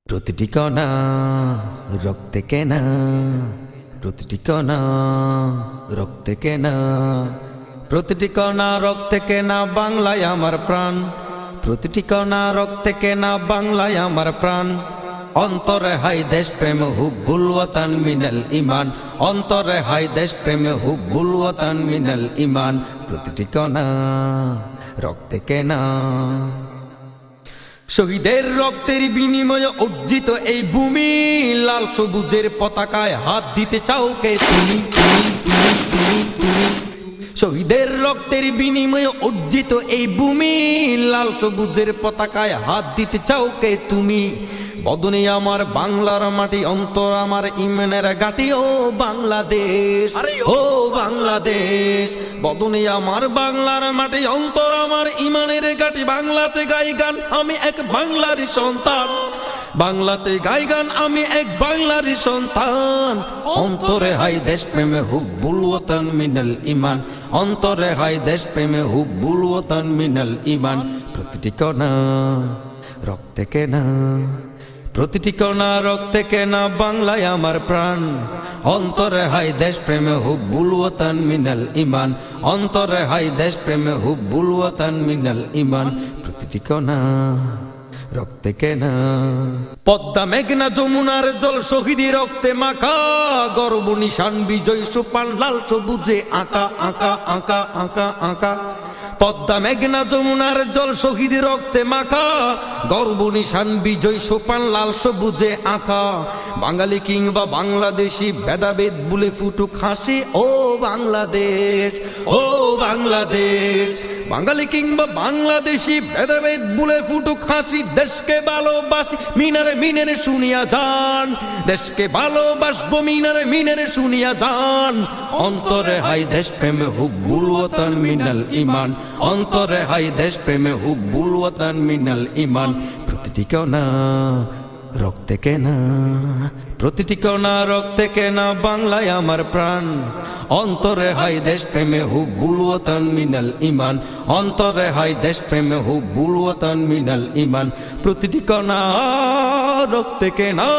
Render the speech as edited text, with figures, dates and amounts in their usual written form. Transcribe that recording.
প্রতিটি কণা রক্তে কেনা, প্রতিটি কণা রক্তে কেনা, প্রতিটি কণা রক্তে কেনা বাংলায় আমার প্রাণ, প্রতিটি কণা রক্তে কেনা বাংলায় আমার প্রাণ। অন্তরে হাই দেশ প্রেম হুব্বুল ওয়াতান মিনাল ইমান, অন্তরে হাই দেশ প্রেম হুব্বুল ওয়াতান মিনাল ইমান। প্রতিটি কণা রক্তে কেনা, শহীদের রক্তের বিনিময়ে অর্জিত এই ভূমি, লাল সবুজের পতাকায় হাত দিতে চাও কে তুমি? শহীদের রক্তের বিনিময়ে অর্জিত এই ভূমি, লাল সবুজের পতাকায় হাত দিতে চাও কে তুমি? বদনে আমার বাংলার মাটি, অন্তর আমার ইমানের ঘাঁটি, ও বাংলাদেশ, ও বাংলাদেশ। বদনে আমার বাংলার মাটি, অন্তর আমার ইমানের ঘাঁটি, বাংলাতে গাই গান আমি এক বাংলারই সন্তান, বাংলাতে গাই গান আমি এক বাংলারই সন্তান। অন্তরে হাই দেশ প্রেমে হুব্বুল ওয়াতান মিনাল ইমান, অন্তরে হাই দেশ প্রেমে হুব্বুল ওয়াতান মিনাল ইমান। প্রতিটি কণা রক্তে কেনা, প্রতিটি কণা রক্তে কেনা বাংলায় আমার প্রাণ। অন্তরে হাই দেশ প্রেমে হুব্বুল ওয়াতান মিনাল ইমান, অন্তরে হাই দেশ প্রেমে হুব্বুল ওয়াতান মিনাল ইমান। প্রতিটি কণা রক্তে কেনা, পদ্মা মেঘনা যমুনার জল শহীদি রক্তে মাখা, গর্ব নিশান বিজয় সোপান লাল সবুজে আঁকা আঁকা আঁকা আঁকা আঁকা। পদ্মা মেঘনা যমুনার জল শহীদ রক্তে মাখা, গর্ব নিশান বিজয় সোপান লাল সবুজে আঁকা। বাঙালি কিংবা বাংলাদেশি ভেদাভেদ ভুলে ফুটুক হাসি, ও বাংলাদেশ, ও বাংলাদেশ। বাঙালি কিংবা বাংলাদেশি ভেদাভেদ ভুলে ফুটুক হাসি, দেশকে ভালোবাসি মিনারে মিনারে শুনিয়া যান, দেশকে ভালোবাসবো মিনারে মিনারে শুনিয়া যান। অন্তরে হাই দেশ প্রেমে হুব্বুল ওয়াতান মিনাল ইমান, অন্তরে হাই দেশ প্রেমে হুব্বুল ওয়াতান মিনাল ইমান। প্রতিটি কণা রক্তে কেনা, প্রতিটি কণা রক্তে কেনা বাংলায় আমার প্রাণ। অন্তরে হাই দেশ প্রেমে হুব্বুল ওয়াতান মিনাল ইমান, অন্তরে হাই দেশ প্রেমে হুব্বুল ওয়াতান মিনাল ইমান। প্রতিটি কণা রক্তে কেনা।